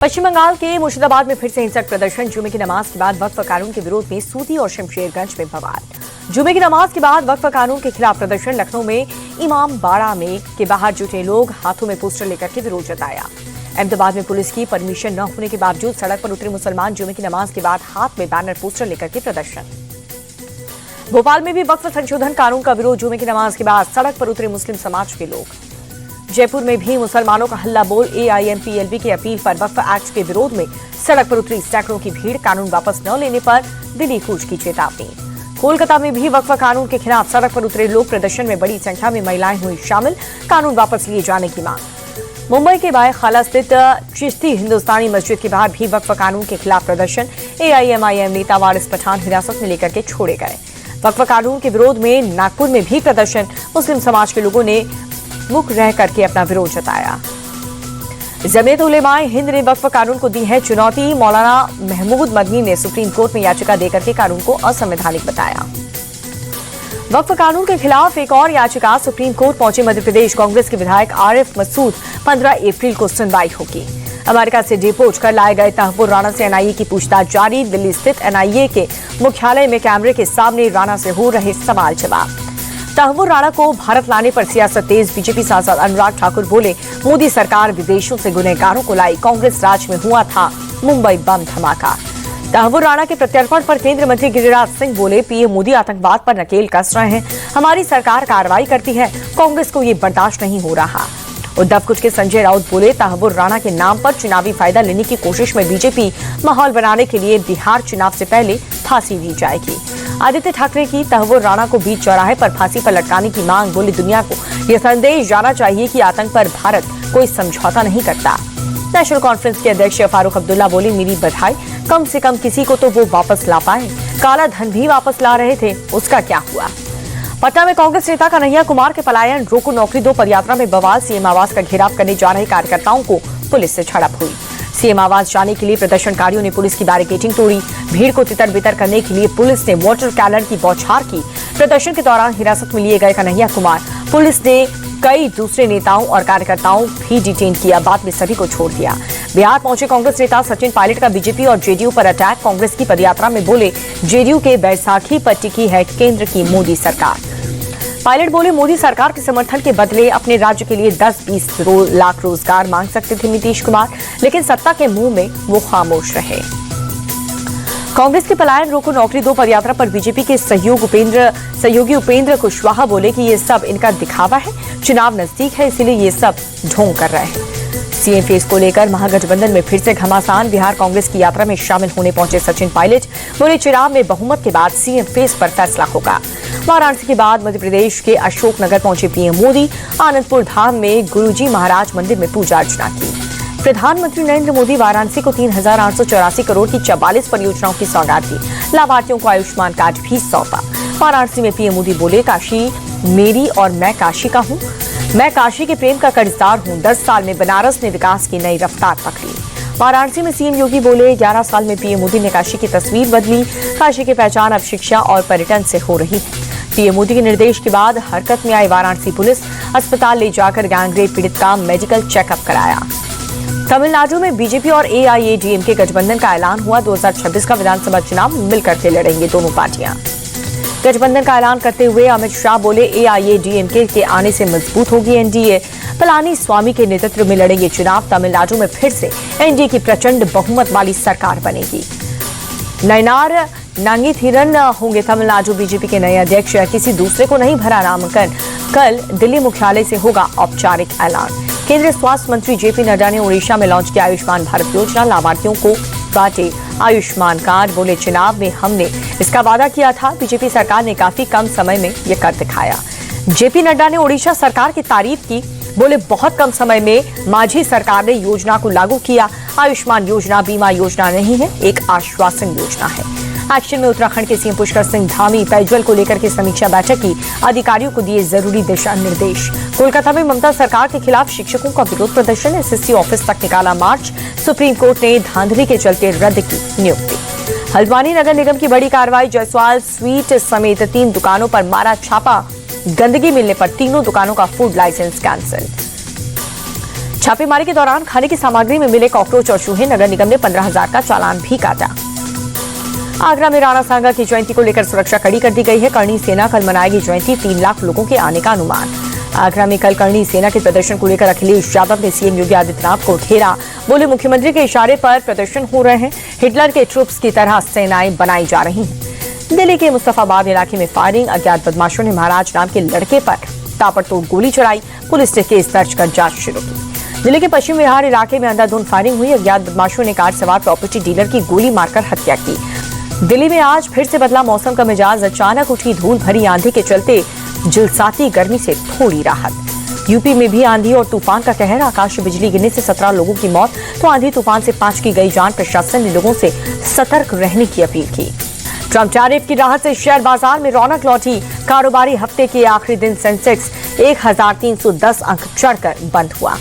पश्चिम बंगाल के मुर्शिदाबाद में फिर से हिंसक प्रदर्शन। जुमे की नमाज के बाद वक्फ कानून के विरोध में सूती और शमशेरगंज में बवाल। जुमे की नमाज के बाद वक्फ कानून के खिलाफ प्रदर्शन। लखनऊ में इमाम बाड़ा में के बाहर जुटे लोग हाथों में पोस्टर लेकर के विरोध जताया। अहमदाबाद में पुलिस की परमिशन न होने के बावजूद सड़क पर उतरे मुसलमान। जुमे की नमाज के बाद हाथ में बैनर पोस्टर लेकर के प्रदर्शन। भोपाल में भी वक्फ संशोधन कानून का विरोध। जुमे की नमाज के बाद सड़क पर उतरे मुस्लिम समाज के लोग। जयपुर में भी मुसलमानों का हल्ला बोल। एआईएमपीएलबी की अपील पर वक्फ एक्ट के विरोध में सड़क पर उतरी सैकड़ों की भीड़। कानून वापस न लेने पर दिल्ली कूच की चेतावनी। कोलकाता में भी वक्फ कानून के खिलाफ सड़क पर उतरे लोग। प्रदर्शन में बड़ी संख्या में महिलाएं हुई शामिल। कानून वापस लिए जाने की मांग। मुंबई के बायखाला स्थित चिश्ती हिंदुस्तानी मस्जिद के बाहर भी वक्फ कानून के खिलाफ प्रदर्शन। एआईएमआईएम नेता वारिस पठान हिरासत में लेकर के छोड़े गए। वक्फ कानून के विरोध में नागपुर में भी प्रदर्शन। मुस्लिम समाज के लोगों ने मुख रह करके अपना विरोध जताया। जमीयत उलेमाए हिंद ने वक्फ कानून को दी है चुनौती। मौलाना महमूद मदनी ने सुप्रीम कोर्ट में याचिका देकर के कानून को असंवैधानिक बताया। वक्फ कानून के खिलाफ एक और याचिका। सुप्रीम कोर्ट पहुंचे मध्य प्रदेश कांग्रेस के विधायक आरिफ मसूद। 15 अप्रैल को सुनवाई होगी। अमेरिका से डिपोर्ट कर लाए गए तहव्वुर राणा से एनआईए की पूछताछ जारी। दिल्ली स्थित एनआईए के मुख्यालय में कैमरे के सामने राणा से हो रहे सवाल जवाब। तहव्वुर राणा को भारत लाने पर सियासत तेज। बीजेपी सांसद अनुराग ठाकुर बोले, मोदी सरकार विदेशों से गुनहगारों को लाई। कांग्रेस राज में हुआ था मुंबई बम धमाका। तहव्वुर राणा के प्रत्यर्पण पर केंद्रीय मंत्री गिरिराज सिंह बोले, पीएम मोदी आतंकवाद पर नकेल कस रहे हैं। हमारी सरकार कार्रवाई करती है। कांग्रेस को ये बर्दाश्त नहीं हो रहा। उद्धव कुछ के संजय राउत बोले, तहव्वुर राणा के नाम पर चुनावी फायदा लेने की कोशिश में बीजेपी माहौल बनाने के लिए बिहार चुनाव से पहले फांसी दी जाएगी। आदित्य ठाकरे की तहव्वुर राणा को बीच चौराहे पर फांसी पर लटकाने की मांग। बोले, दुनिया को यह संदेश जाना चाहिए कि आतंक पर भारत कोई समझौता नहीं करता। नेशनल कॉन्फ्रेंस के अध्यक्ष फारूक अब्दुल्ला बोले, मेरी बधाई, कम से कम किसी को तो वो वापस ला पाए। काला धन भी वापस ला रहे थे, उसका क्या हुआ। पटना में कांग्रेस नेता कन्हैया कुमार के पलायन। रोको नौकरी दो पदयात्रा में बवाल। सीएम आवास का घेराव करने जा रहे कार्यकर्ताओं को पुलिस से झड़प हुई। सीएम आवास जाने के लिए प्रदर्शनकारियों ने पुलिस की बैरिकेडिंग तोड़ी। भीड़ को तितर बितर करने के लिए पुलिस ने वाटर कैनन की बौछार की। प्रदर्शन के दौरान हिरासत में लिए गए कन्हैया कुमार पुलिस ने कई दूसरे नेताओं और कार्यकर्ताओं भी डिटेन किया। बाद में सभी को छोड़ दिया। बिहार पहुंचे कांग्रेस नेता सचिन पायलट का बीजेपी और जेडीयू पर अटैक। कांग्रेस की पदयात्रा में बोले, जेडीयू के बैसाखी पर टिकी है केंद्र की मोदी सरकार। पायलट बोले, मोदी सरकार के समर्थन के बदले अपने राज्य के लिए 10-20 लाख रोजगार मांग सकते थे नीतीश कुमार, लेकिन सत्ता के मुंह में वो खामोश रहे। कांग्रेस के पलायन रोको नौकरी दो पदयात्रा पर बीजेपी के सहयोगी उपेंद्र कुशवाहा बोले कि ये सब इनका दिखावा है। चुनाव नजदीक है, इसीलिए ये सब ढोंग कर रहे हैं। सीएम फेस को लेकर महागठबंधन में फिर से घमासान। बिहार कांग्रेस की यात्रा में शामिल होने पहुंचे सचिन पायलट बोले, चुनाव में बहुमत के बाद सीएम फेस पर फैसला होगा। वाराणसी के बाद मध्य प्रदेश के अशोकनगर पहुंचे पीएम मोदी। आनंदपुर धाम में गुरुजी महाराज मंदिर में पूजा अर्चना की। प्रधानमंत्री नरेंद्र मोदी वाराणसी को 3,884 करोड़ की 44 परियोजनाओं की सौगात दी। लाभार्थियों को आयुष्मान कार्ड भी सौंपा। वाराणसी में पीएम मोदी बोले, काशी मेरी और मैं काशी का हूँ। मैं काशी के प्रेम का कर्जदार हूँ। 10 साल में बनारस ने विकास की नई रफ्तार पकड़ी। वाराणसी में सीएम योगी बोले, 11 साल में पीएम मोदी ने काशी की तस्वीर बदली। काशी की पहचान अब शिक्षा और पर्यटन से हो रही है। पीएम मोदी के निर्देश के बाद हरकत में आई वाराणसी पुलिस। अस्पताल ले जाकर गैंगरेप पीड़ित का मेडिकल चेकअप कराया। तमिलनाडु में बीजेपी और एआईएडीएमके गठबंधन का ऐलान हुआ। 2026 का विधानसभा चुनाव मिलकर के लड़ेंगे दोनों पार्टियां। गठबंधन का ऐलान करते हुए अमित शाह बोले, एआईएडीएमके के आने से मजबूत होगी एनडीए। पलानी स्वामी के नेतृत्व में लड़ेंगे चुनाव। तमिलनाडु में फिर से एनडीए की प्रचंड बहुमत वाली सरकार बनेगी। नयनार नागेंद्रन होंगे तमिलनाडु बीजेपी के नए अध्यक्ष। किसी दूसरे को नहीं भरा नामांकन। कल दिल्ली मुख्यालय से होगा औपचारिक ऐलान। केंद्रीय स्वास्थ्य मंत्री जेपी नड्डा ने ओडिशा में लॉन्च किया आयुष्मान भारत योजना। लाभार्थियों को बांटे आयुष्मान कार्ड। बोले, चुनाव में हमने इसका वादा किया था। बीजेपी सरकार ने काफी कम समय में ये कर दिखाया। जेपी नड्डा ने ओडिशा सरकार की तारीफ की। बोले, बहुत कम समय में माझी सरकार ने योजना को लागू किया। आयुष्मान योजना बीमा योजना नहीं है, एक आश्वासन योजना है। एक्शन में उत्तराखंड के सीएम पुष्कर सिंह धामी पेयजल को लेकर के समीक्षा बैठक की। अधिकारियों को दिए जरूरी दिशा निर्देश। कोलकाता में ममता सरकार के खिलाफ शिक्षकों का विरोध प्रदर्शन। एसएससी ऑफिस तक निकाला मार्च। सुप्रीम कोर्ट ने धांधली के चलते रद्द की नियुक्ति। हल्द्वानी नगर निगम की बड़ी कार्रवाई। जयसवाल स्वीट समेत 3 दुकानों पर मारा छापा। गंदगी मिलने पर तीनों दुकानों का फूड लाइसेंस कैंसिल। छापेमारी के दौरान खाने की सामग्री में मिले कॉकरोच और चूहे, नगर निगम ने 15,000 का चालान भी काटा। आगरा में राणा सांगा की जयंती को लेकर सुरक्षा कड़ी कर दी गई है। करणी सेना कल मनाएगी जयंती, 3 लाख लोगों के आने का अनुमान। आगरा में कल करणी सेना के प्रदर्शन को लेकर अखिलेश यादव ने सीएम योगी आदित्यनाथ को घेरा। बोले, मुख्यमंत्री के इशारे पर प्रदर्शन हो रहे हैं, हिटलर के ट्रूप्स की तरह सेनाएं बनाई जा रही हैं। दिल्ली के मुस्तफाबाद इलाके में फायरिंग, अज्ञात बदमाशों ने महाराज नाम के लड़के पर ताबड़तोड़ गोली चलाई। पुलिस ने केस दर्ज कर जांच शुरू की। दिल्ली के पश्चिम विहार इलाके में अंधाधुंध फायरिंग हुई। अज्ञात बदमाशों ने कार सवार प्रॉपर्टी डीलर की गोली मारकर हत्या की। दिल्ली में आज फिर से बदला मौसम का मिजाज। अचानक उठी धूल भरी आंधी के चलते झुलसाती गर्मी से थोड़ी राहत। यूपी में भी आंधी और तूफान का कहर। आकाश से बिजली गिरने से 17 लोगों की मौत, तो आंधी तूफान से 5 की गई जान। प्रशासन ने लोगों से सतर्क रहने की अपील की। ट्रंप टैरिफ की राहत से शेयर बाजार में रौनक लौटी। कारोबारी हफ्ते के आखिरी दिन सेंसेक्स 1,310 अंक चढ़कर बंद हुआ।